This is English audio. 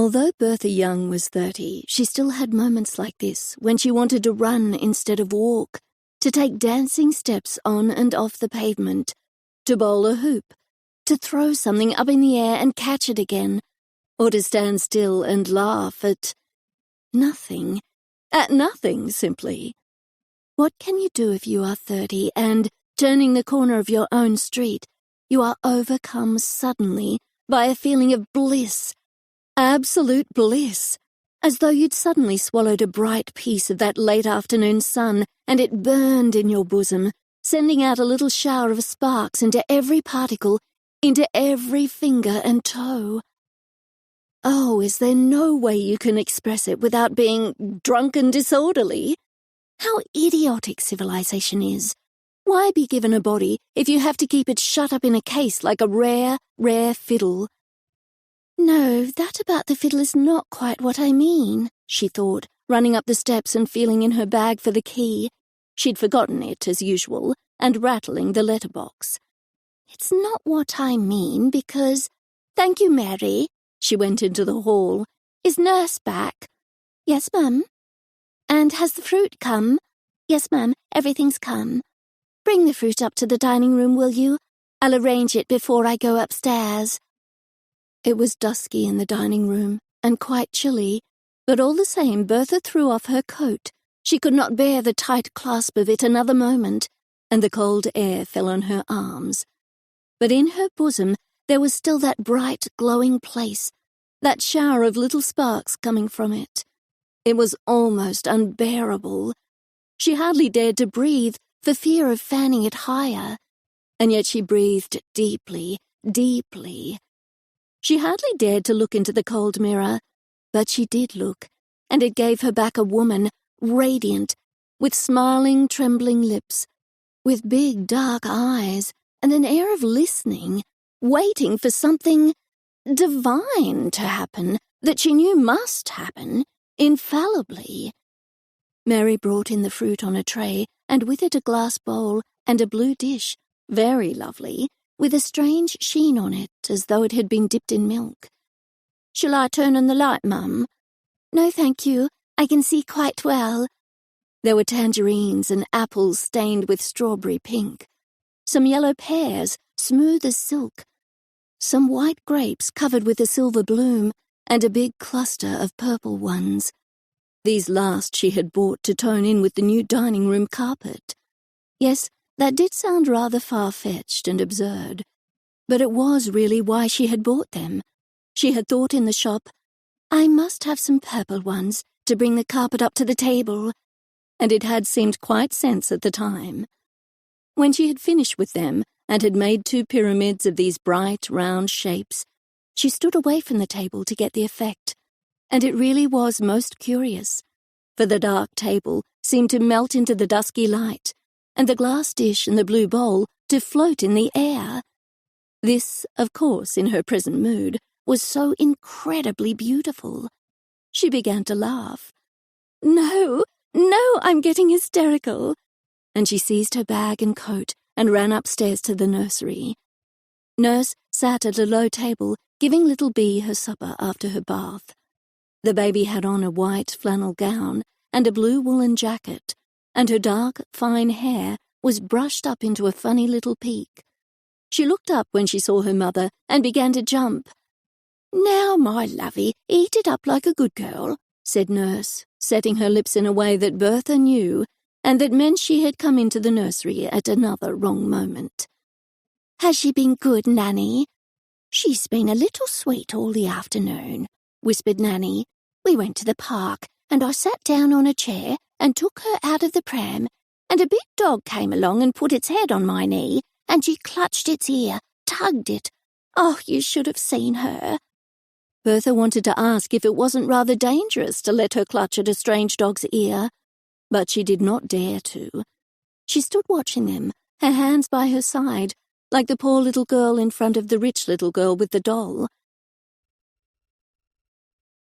Although Bertha Young was 30, she still had moments like this when she wanted to run instead of walk, to take dancing steps on and off the pavement, to bowl a hoop, to throw something up in the air and catch it again, or to stand still and laugh at nothing. At nothing, simply. What can you do if you are 30 and, turning the corner of your own street, you are overcome suddenly by a feeling of bliss, absolute bliss, as though you'd suddenly swallowed a bright piece of that late afternoon sun and it burned in your bosom, sending out a little shower of sparks into every particle, into every finger and toe. Oh, is there no way you can express it without being drunk and disorderly? How idiotic civilization is. Why be given a body if you have to keep it shut up in a case like a rare, rare fiddle? No, that about the fiddle is not quite what I mean, she thought, running up the steps and feeling in her bag for the key. She'd forgotten it, as usual, and rattling the letterbox. It's not what I mean, because— Thank you, Mary. She went into the hall. Is Nurse back? Yes, ma'am. And has the fruit come? Yes, ma'am, everything's come. Bring the fruit up to the dining room, will you? I'll arrange it before I go upstairs. It was dusky in the dining room, and quite chilly, but all the same Bertha threw off her coat. She could not bear the tight clasp of it another moment, and the cold air fell on her arms. But in her bosom there was still that bright, glowing place, that shower of little sparks coming from it. It was almost unbearable. She hardly dared to breathe for fear of fanning it higher, and yet she breathed deeply, deeply. She hardly dared to look into the cold mirror, but she did look, and it gave her back a woman, radiant, with smiling, trembling lips, with big, dark eyes, and an air of listening, waiting for something divine to happen that she knew must happen, infallibly. Mary brought in the fruit on a tray, and with it a glass bowl and a blue dish, very lovely, with a strange sheen on it, as though it had been dipped in milk. Shall I turn on the light, mum? No, thank you. I can see quite well. There were tangerines and apples stained with strawberry pink, some yellow pears, smooth as silk, some white grapes covered with a silver bloom, and a big cluster of purple ones. These last she had bought to tone in with the new dining-room carpet. Yes, that did sound rather far-fetched and absurd, but it was really why she had bought them. She had thought in the shop, I must have some purple ones to bring the carpet up to the table, and it had seemed quite sense at the time. When she had finished with them and had made 2 pyramids of these bright, round shapes, she stood away from the table to get the effect, and it really was most curious, for the dark table seemed to melt into the dusky light, and the glass dish and the blue bowl to float in the air. This, of course, in her present mood, was so incredibly beautiful. She began to laugh. No, I'm getting hysterical. And she seized her bag and coat and ran upstairs to the nursery. Nurse sat at a low table, giving little Bee her supper after her bath. The baby had on a white flannel gown and a blue woolen jacket, and her dark, fine hair was brushed up into a funny little peak. She looked up when she saw her mother and began to jump. Now, my lovey, eat it up like a good girl, said Nurse, setting her lips in a way that Bertha knew, and that meant she had come into the nursery at another wrong moment. Has she been good, Nanny? She's been a little sweet all the afternoon, whispered Nanny. We went to the park, and I sat down on a chair and took her out of the pram, and a big dog came along and put its head on my knee, and she clutched its ear, tugged it. Oh, you should have seen her. Bertha wanted to ask if it wasn't rather dangerous to let her clutch at a strange dog's ear, but she did not dare to. She stood watching them, her hands by her side, like the poor little girl in front of the rich little girl with the doll,